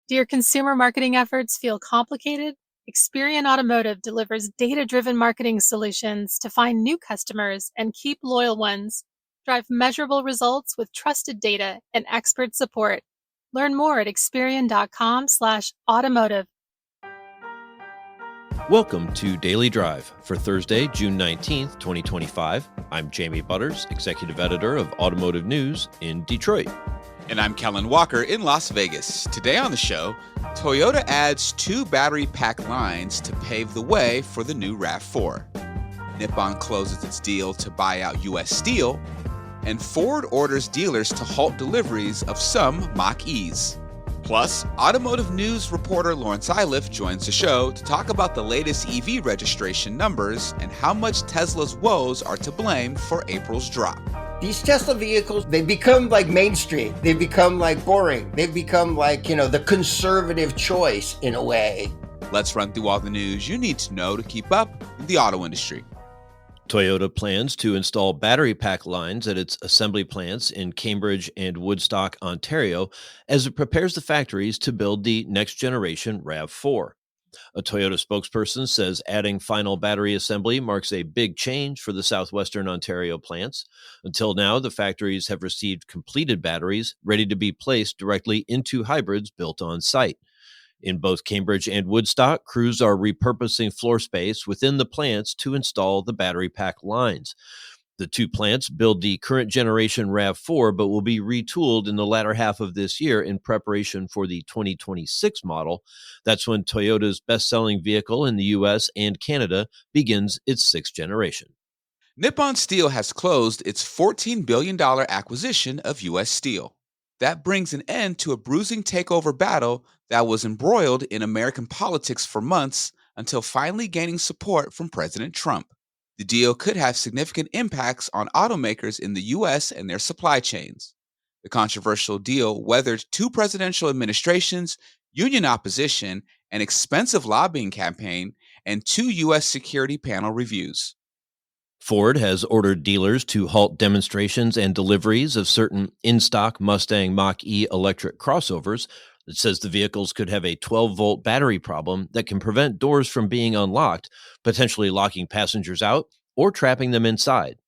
Do your consumer marketing efforts feel complicated? Experian Automotive delivers data-driven marketing solutions to find new customers and keep loyal ones. Drive measurable results with trusted data and expert support. Learn more at Experian.com/automotive. Welcome to Daily Drive for Thursday, June 19th, 2025. I'm Jamie Butters, Executive Editor of Automotive News in Detroit. And I'm Kellen Walker in Las Vegas. Today on the show, Toyota adds 2 battery pack lines to pave the way for the new RAV4. Nippon closes its deal to buy out U.S. Steel. And Ford orders dealers to halt deliveries of some Mach-E's. Plus, Automotive News reporter Lawrence Iliff joins the show to talk about the latest EV registration numbers and how much Tesla's woes are to blame for April's drop. These Tesla vehicles, they become like mainstream. They become like boring. They become like, the conservative choice in a way. Let's run through all the news you need to know to keep up in the auto industry. Toyota plans to install battery pack lines at its assembly plants in Cambridge and Woodstock, Ontario, as it prepares the factories to build the next generation RAV4. A Toyota spokesperson says adding final battery assembly marks a big change for the southwestern Ontario plants. Until now, the factories have received completed batteries ready to be placed directly into hybrids built on site. In both Cambridge and Woodstock, crews are repurposing floor space within the plants to install the battery pack lines. The 2 plants build the current generation RAV4, but will be retooled in the latter half of this year in preparation for the 2026 model. That's when Toyota's best-selling vehicle in the U.S. and Canada begins its 6th generation. Nippon Steel has closed its $14 billion acquisition of U.S. Steel. That brings an end to a bruising takeover battle that was embroiled in American politics for months until finally gaining support from President Trump. The deal could have significant impacts on automakers in the U.S. and their supply chains. The controversial deal weathered 2 presidential administrations, union opposition, an expensive lobbying campaign, and 2 U.S. security panel reviews. Ford has ordered dealers to halt demonstrations and deliveries of certain in-stock Mustang Mach-E electric crossovers. It says the vehicles could have a 12-volt battery problem that can prevent doors from being unlocked, potentially locking passengers out or trapping them inside.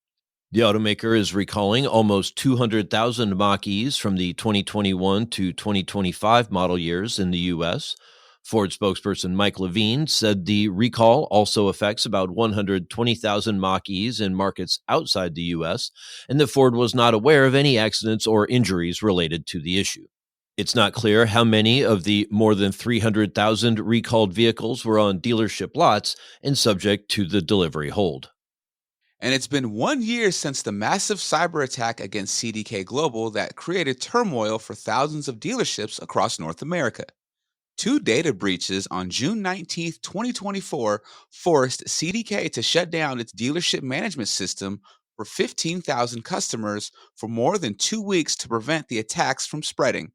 The automaker is recalling almost 200,000 Mach-E's from the 2021 to 2025 model years in the U.S. Ford spokesperson Mike Levine said the recall also affects about 120,000 Mach-E's in markets outside the U.S., and that Ford was not aware of any accidents or injuries related to the issue. It's not clear how many of the more than 300,000 recalled vehicles were on dealership lots and subject to the delivery hold. And it's been 1 year since the massive cyber attack against CDK Global that created turmoil for thousands of dealerships across North America. 2 data breaches on June 19, 2024, forced CDK to shut down its dealership management system for 15,000 customers for more than 2 weeks to prevent the attacks from spreading.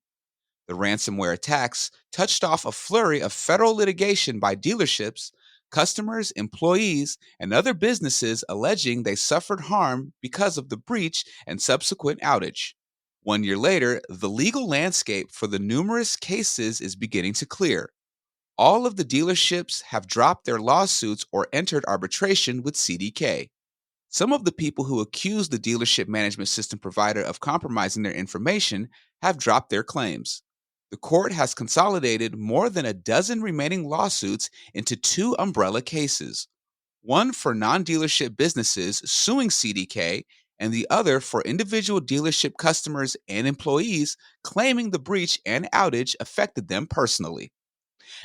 The ransomware attacks touched off a flurry of federal litigation by dealerships, customers, employees, and other businesses alleging they suffered harm because of the breach and subsequent outage. 1 year later, the legal landscape for the numerous cases is beginning to clear. All of the dealerships have dropped their lawsuits or entered arbitration with CDK. Some of the people who accuse the dealership management system provider of compromising their information have dropped their claims. The court has consolidated more than a dozen remaining lawsuits into 2 umbrella cases, one for non-dealership businesses suing CDK and the other for individual dealership customers and employees claiming the breach and outage affected them personally.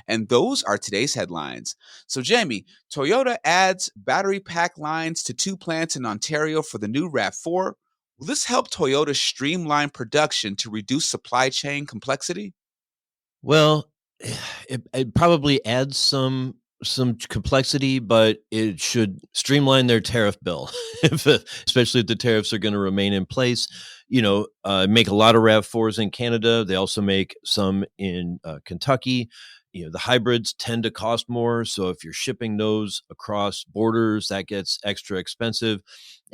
And those are today's headlines. So, Jamie, Toyota adds battery pack lines to 2 plants in Ontario for the new RAV4. Will this help Toyota streamline production to reduce supply chain complexity? Well, it probably adds some complexity, but it should streamline their tariff bill, especially if the tariffs are going to remain in place. Make a lot of RAV4s in Canada. They also make some in Kentucky. The hybrids tend to cost more. So if you're shipping those across borders, that gets extra expensive.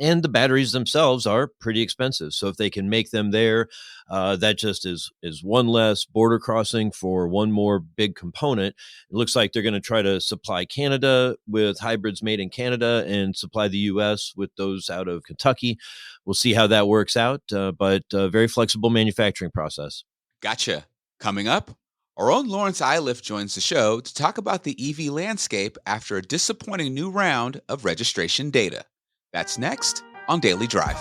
And the batteries themselves are pretty expensive. So if they can make them there, that just is one less border crossing for one more big component. It looks like they're going to try to supply Canada with hybrids made in Canada and supply the U.S. with those out of Kentucky. We'll see how that works out, but very flexible manufacturing process. Gotcha. Coming up, our own Lawrence Iliff joins the show to talk about the EV landscape after a disappointing new round of registration data. That's next on Daily Drive.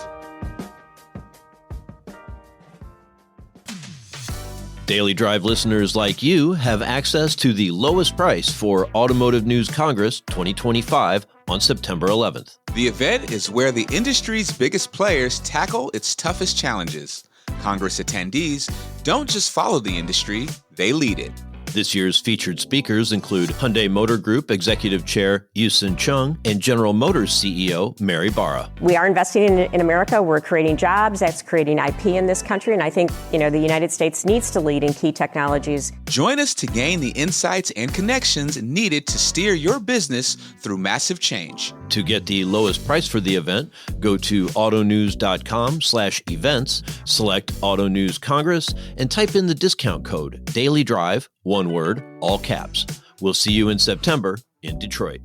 Daily Drive listeners like you have access to the lowest price for Automotive News Congress 2025 on September 11th. The event is where the industry's biggest players tackle its toughest challenges. Congress attendees don't just follow the industry, they lead it. This year's featured speakers include Hyundai Motor Group Executive Chair Yusin Chung and General Motors CEO Mary Barra. We are investing in America. We're creating jobs. That's creating IP in this country. And I think, the United States needs to lead in key technologies. Join us to gain the insights and connections needed to steer your business through massive change. To get the lowest price for the event, go to autonews.com/events, select Auto News Congress, and type in the discount code Daily Drive, one word, all caps. We'll see you in September in Detroit.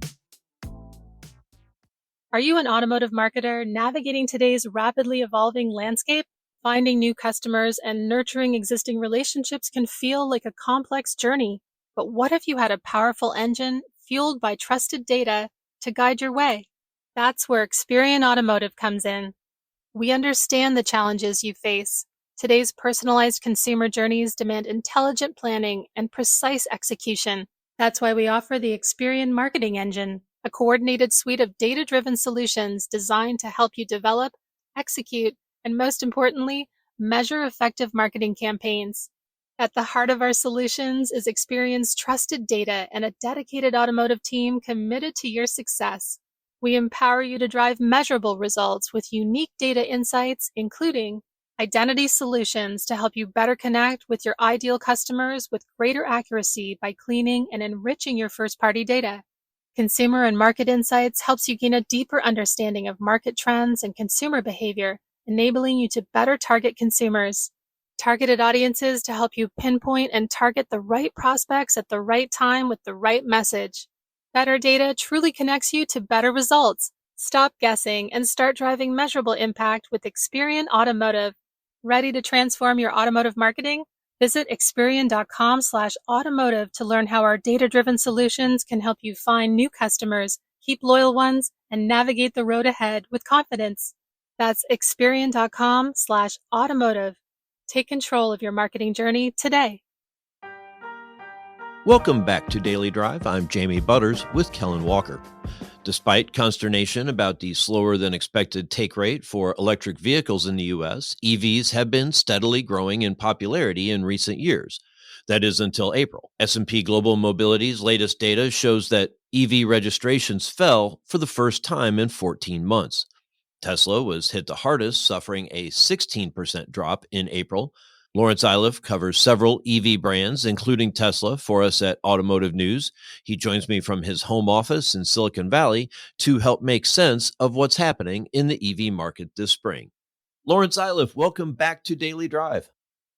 Are you an automotive marketer navigating today's rapidly evolving landscape? Finding new customers and nurturing existing relationships can feel like a complex journey. But what if you had a powerful engine fueled by trusted data to guide your way? That's where Experian Automotive comes in. We understand the challenges you face. Today's personalized consumer journeys demand intelligent planning and precise execution. That's why we offer the Experian Marketing Engine, a coordinated suite of data-driven solutions designed to help you develop, execute, and most importantly, measure effective marketing campaigns. At the heart of our solutions is Experian's trusted data and a dedicated automotive team committed to your success. We empower you to drive measurable results with unique data insights, including identity solutions to help you better connect with your ideal customers with greater accuracy by cleaning and enriching your first-party data. Consumer and market insights helps you gain a deeper understanding of market trends and consumer behavior, enabling you to better target consumers. Targeted audiences to help you pinpoint and target the right prospects at the right time with the right message. Better data truly connects you to better results. Stop guessing and start driving measurable impact with Experian Automotive. Ready to transform your automotive marketing? Visit Experian.com/automotive to learn how our data-driven solutions can help you find new customers, keep loyal ones, and navigate the road ahead with confidence. That's Experian.com/automotive. Take control of your marketing journey today. Welcome back to Daily Drive. I'm Jamie Butters with Kellen Walker. Despite consternation about the slower than expected take rate for electric vehicles in the U.S., EVs have been steadily growing in popularity in recent years. That is until April. S&P Global Mobility's latest data shows that EV registrations fell for the first time in 14 months. Tesla was hit the hardest, suffering a 16% drop in April. Lawrence Iliff covers several EV brands, including Tesla, for us at Automotive News. He joins me from his home office in Silicon Valley to help make sense of what's happening in the EV market this spring. Lawrence Iliff, welcome back to Daily Drive.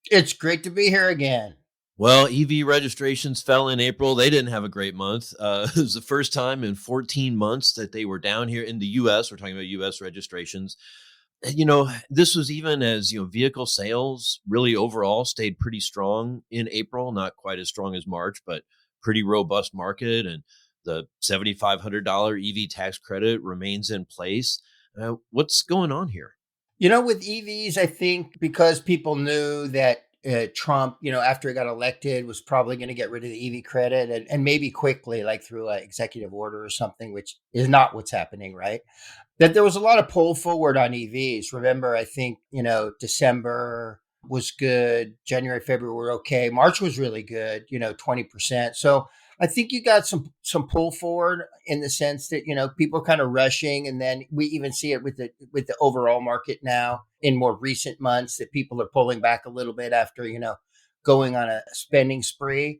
It's great to be here again. Well, EV registrations fell in April. They didn't have a great month. It was the first time in 14 months that they were down here in the U.S. We're talking about U.S. registrations. This was even as, vehicle sales really overall stayed pretty strong in April, not quite as strong as March, but pretty robust market. And the $7,500 EV tax credit remains in place. What's going on here? With EVs, I think because people knew that Trump, after he got elected, was probably going to get rid of the EV credit and maybe quickly, like through an executive order or something, which is not what's happening, right? That there was a lot of pull forward on EVs. Remember, I think, December was good. January, February were okay. March was really good, 20%. So I think you got some pull forward in the sense that, people are kind of rushing. And then we even see it with the overall market now in more recent months that people are pulling back a little bit after, going on a spending spree.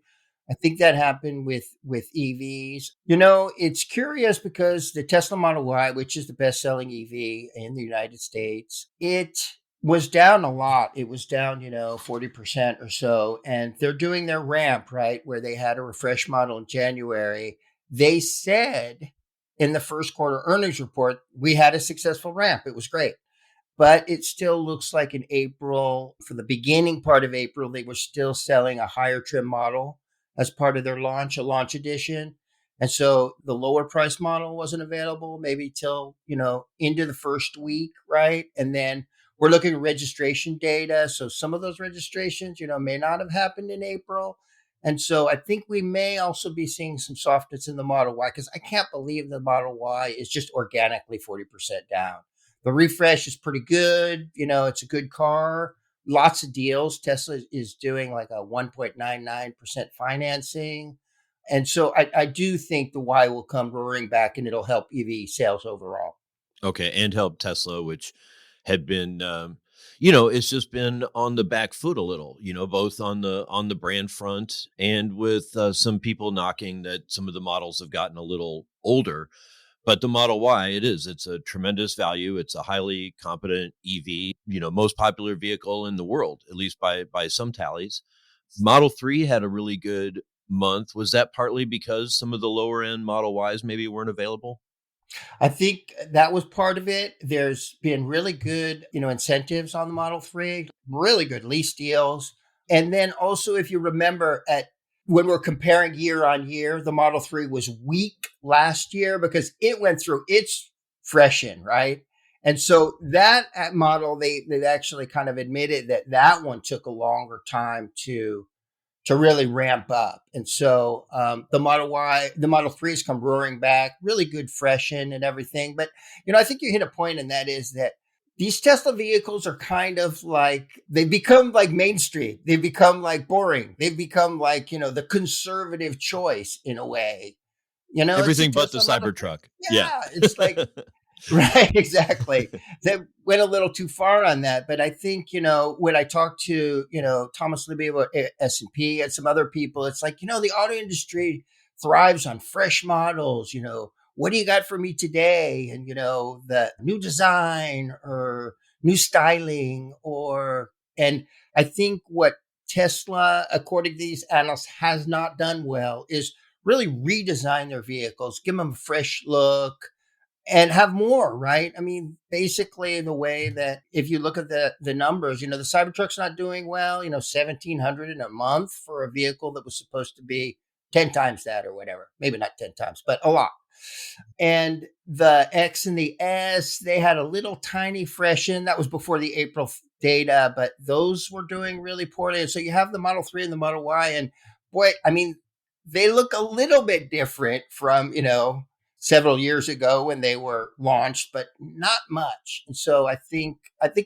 I think that happened with EVs. It's curious because the Tesla Model Y, which is the best-selling EV in the United States, it was down a lot. It was down, 40% or so. And they're doing their ramp, right, where they had a refresh model in January. They said in the first quarter earnings report, we had a successful ramp. It was great. But it still looks like in April, for the beginning part of April, they were still selling a higher trim model as part of their launch, a launch edition. And so the lower price model wasn't available maybe till, into the first week, right? And then we're looking at registration data. So some of those registrations, may not have happened in April. And so I think we may also be seeing some softness in the Model Y because I can't believe the Model Y is just organically 40% down. The refresh is pretty good. It's a good car. Lots of deals. Tesla is doing like a 1.99% financing. And so I do think the Y will come roaring back and it'll help EV sales overall. Okay. And help Tesla, which had been, it's just been on the back foot a little, both on the brand front and with some people knocking that some of the models have gotten a little older. But the Model Y, it's a tremendous value. It's a highly competent EV, most popular vehicle in the world, at least by some tallies. Model 3 had a really good month. Was that partly because some of the lower end Model Ys maybe weren't available? I think that was part of it. There's been really good, incentives on the Model 3, really good lease deals. And then also, if you remember when we're comparing year on year, the Model 3 was weak last year because it went through its freshen, right? And so that model, they actually kind of admitted that one took a longer time to really ramp up. And so the Model 3 has come roaring back, really good freshen and everything. But, I think you hit a point, and that is that these Tesla vehicles are kind of like, they become like mainstream. They become like boring. They've become like, the conservative choice in a way. Everything but the Cybertruck. Yeah. It's like, right, exactly. They went a little too far on that. But I think, when I talked to, Thomas Libby about S&P and some other people, it's like, the auto industry thrives on fresh models, what do you got for me today? And, the new design or new styling and I think what Tesla, according to these analysts, has not done well is really redesign their vehicles, give them a fresh look, and have more, right? I mean, basically the way that if you look at the numbers, the Cybertruck's not doing well, 1,700 in a month for a vehicle that was supposed to be 10 times that or whatever. Maybe not 10 times, but a lot. And the X and the S, they had a little tiny freshen. That was before the April data, but those were doing really poorly. And so you have the Model 3 and the Model Y, and boy, I mean, they look a little bit different from, several years ago when they were launched, but not much. And so I think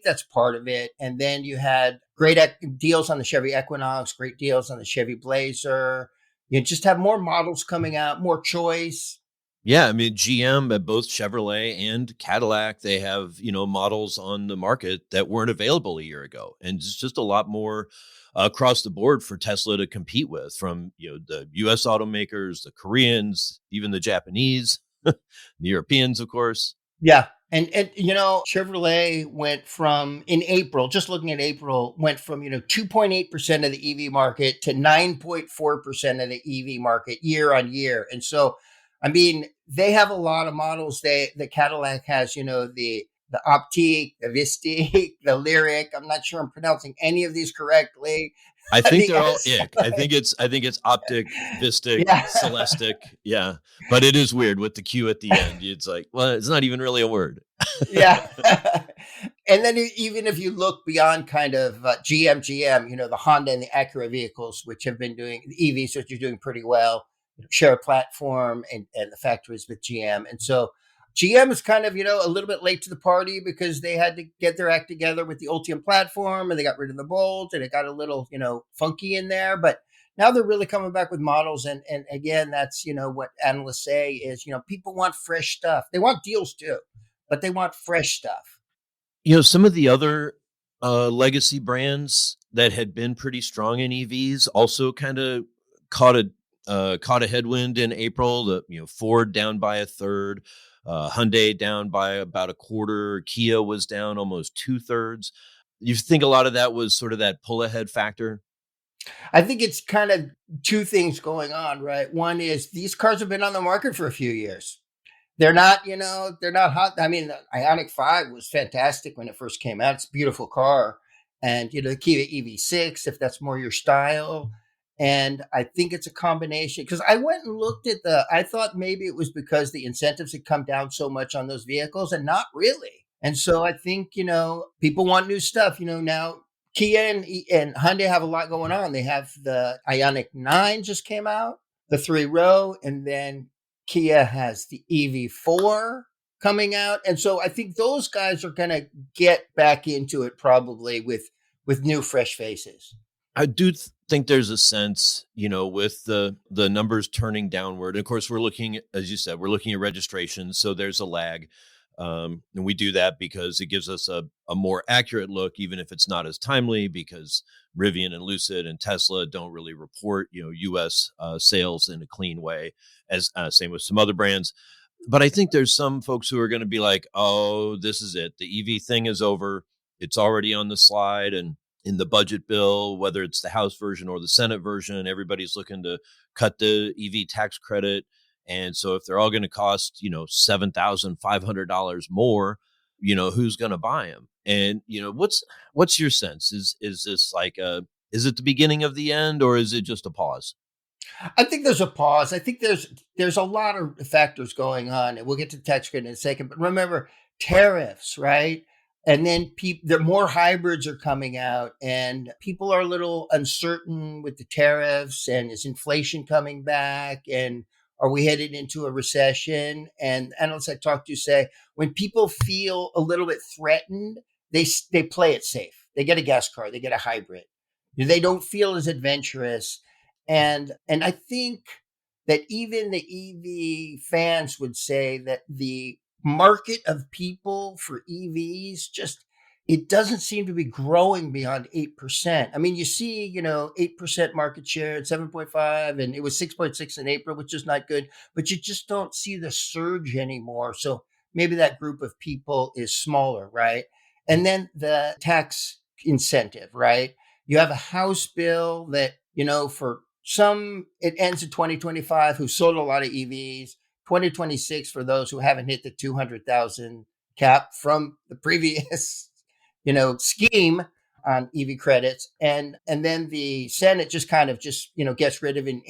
that's part of it. And then you had great deals on the Chevy Equinox, great deals on the Chevy Blazer. You just have more models coming out, more choice. Yeah, I mean, GM at both Chevrolet and Cadillac, they have, models on the market that weren't available a year ago. And it's just a lot more across the board for Tesla to compete with, from, the US automakers, the Koreans, even the Japanese, the Europeans, of course. Yeah. And Chevrolet went from, in April, just looking at April, went from, 2.8% of the EV market to 9.4% of the EV market year on year. And so, I mean, they have a lot of models. The Cadillac has, the Optiq, the Vistique, the Lyriq. I'm not sure I'm pronouncing any of these correctly. I think they're all ick. I think it's Optiq, Vistique, Yeah. Celestiq. Yeah. But it is weird with the Q at the end. It's like, well, it's not even really a word. Yeah. And then even if you look beyond kind of GM, the Honda and the Acura vehicles, which have been doing EVs, which are doing pretty well, share a platform and the factories with GM. And so GM is kind of, a little bit late to the party because they had to get their act together with the Ultium platform, and they got rid of the Bolt, and it got a little, funky in there. But now they're really coming back with models. And again, that's, what analysts say is, people want fresh stuff. They want deals too, but they want fresh stuff. Some of the other legacy brands that had been pretty strong in EVs also kind of caught a headwind in April. Ford down by a third, Hyundai down by about a quarter, Kia was down almost 2/3. You think a lot of that was sort of that pull ahead factor? I think it's kind of two things going on, right? One is these cars have been on the market for a few years. They're not, they're not hot. I mean, the Ioniq 5 was fantastic when it first came out. It's a beautiful car. And, the Kia EV6, if that's more your style. And I think it's a combination because I went and looked at I thought maybe it was because the incentives had come down so much on those vehicles and not really. And so I think, people want new stuff, now Kia and Hyundai have a lot going on. They have the Ioniq 9 just came out, the 3-row, and then Kia has the EV4 coming out. And so I think those guys are going to get back into it probably with new fresh faces. I do think there's a sense, with the numbers turning downward. And of course, we're looking, as you said, we're looking at registration. So there's a lag. And we do that because it gives us a more accurate look, even if it's not as timely, because Rivian and Lucid and Tesla don't really report, U.S. Sales in a clean way, as same with some other brands. But I think there's some folks who are going to be like, oh, this is it. The EV thing is over. It's already on the slide. And in the budget bill, whether it's the House version or the Senate version, everybody's looking to cut the EV tax credit. And so if they're all going to cost, $7,500 more, who's going to buy them? And, what's your sense? Is this like is it the beginning of the end, or is it just a pause? I think there's a pause. I think there's a lot of factors going on, and we'll get to tax credit in a second. But remember, tariffs, right? And then there more hybrids are coming out, and people are a little uncertain with the tariffs. And is inflation coming back? And are we headed into a recession? And analysts I talk to say when people feel a little bit threatened, they play it safe. They get a gas car, they get a hybrid. They don't feel as adventurous. And I think that even the EV fans would say that the market of people for EVs it doesn't seem to be growing beyond 8%. I mean, you see, 8% market share at 7.5, and it was 6.6 in April, which is not good, but you just don't see the surge anymore. So maybe that group of people is smaller, right? And then the tax incentive, right? You have a House bill that, for some, it ends in 2025 who sold a lot of EVs, 2026 for those who haven't hit the 200,000 cap from the previous scheme on EV credits. And then the Senate just kind of gets rid of it in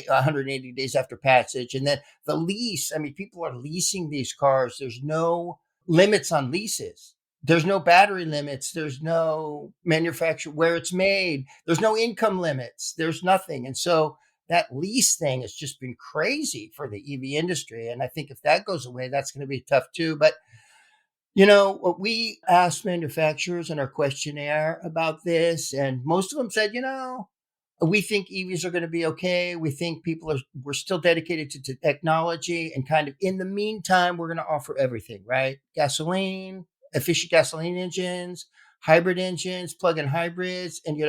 180 days after passage. And then the lease, I mean, people are leasing these cars. There's no limits on leases. There's no battery limits. There's no manufacturer where it's made. There's no income limits. There's nothing. And so that lease thing has just been crazy for the EV industry. And I think if that goes away, that's going to be tough too. But what we asked manufacturers in our questionnaire about this, and most of them said, we think EVs are going to be okay. We think we're still dedicated to technology, and kind of in the meantime, we're going to offer everything, right? Gasoline, efficient gasoline engines, hybrid engines, plug-in hybrids, and,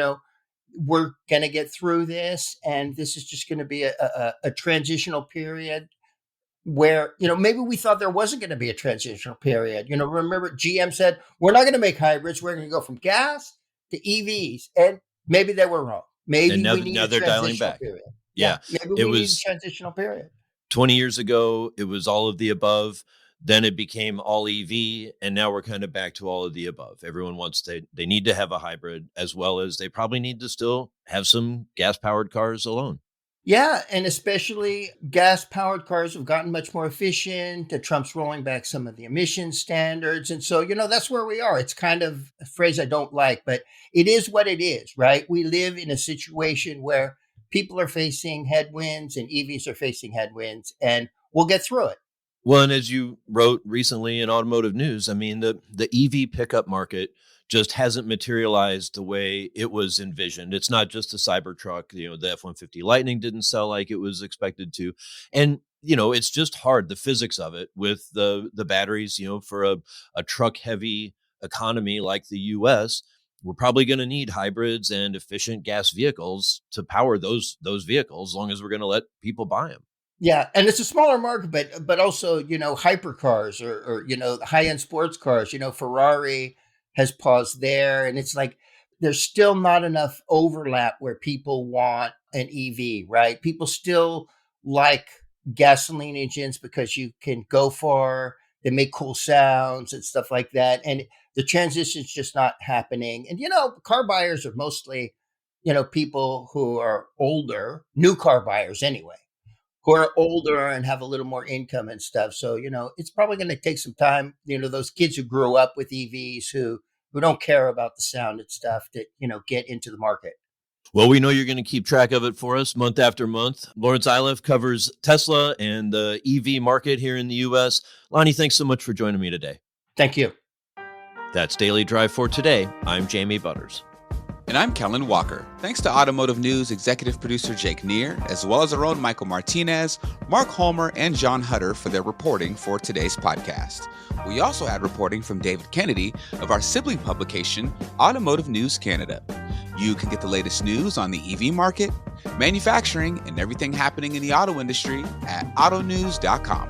we're going to get through this. And this is just going to be a transitional period where, maybe we thought there wasn't going to be a transitional period. Remember GM said, we're not going to make hybrids. We're going to go from gas to EVs. And maybe they were wrong. Maybe now, we need now a they're dialing transitional back. period. Yeah. Maybe we need a transitional period. 20 years ago, it was all of the above. Then it became all EV. And now we're kind of back to all of the above. Everyone wants they need to have a hybrid, as well as they probably need to still have some gas powered cars alone. Yeah, and especially gas-powered cars have gotten much more efficient. Trump's rolling back some of the emission standards. And so, that's where we are. It's kind of a phrase I don't like, but it is what it is, right? We live in a situation where people are facing headwinds and EVs are facing headwinds, and we'll get through it. Well, and as you wrote recently in Automotive News, I mean, the EV pickup market just hasn't materialized the way it was envisioned. It's not just a Cybertruck. The F-150 Lightning didn't sell like it was expected to. And, it's just hard, the physics of it with the batteries, for a truck heavy economy like the US. we're probably going to need hybrids and efficient gas vehicles to power those vehicles, as long as we're going to let people buy them. Yeah, and it's a smaller market, but also, hypercars or high-end sports cars. Ferrari has paused there, and it's like there's still not enough overlap where people want an EV, right? People still like gasoline engines because you can go far, they make cool sounds and stuff like that, and the transition's just not happening. And car buyers are mostly people who are older, new car buyers anyway, who are older and have a little more income and stuff. So, it's probably going to take some time, those kids who grew up with EVs who don't care about the sound and stuff to, get into the market. Well, we know you're going to keep track of it for us month after month. Lawrence Iliff covers Tesla and the EV market here in the U.S. Lonnie, thanks so much for joining me today. Thank you. That's Daily Drive for today. I'm Jamie Butters. And I'm Kellen Walker. Thanks to Automotive News executive producer Jake Neer, as well as our own Michael Martinez, Mark Holmer, and John Hutter for their reporting for today's podcast. We also had reporting from David Kennedy of our sibling publication, Automotive News Canada. You can get the latest news on the EV market, manufacturing, and everything happening in the auto industry at autonews.com.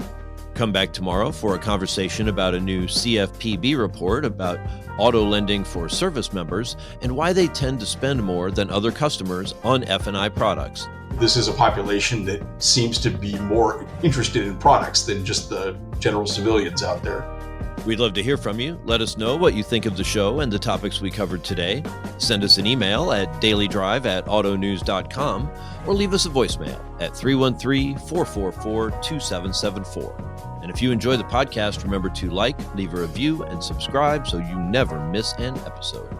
Come back tomorrow for a conversation about a new CFPB report about auto lending for service members and why they tend to spend more than other customers on F&I products. This is a population that seems to be more interested in products than just the general civilians out there. We'd love to hear from you. Let us know what you think of the show and the topics we covered today. Send us an email at dailydrive@autonews.com or leave us a voicemail at 313-444-2774. And if you enjoy the podcast, remember to like, leave a review, and subscribe so you never miss an episode.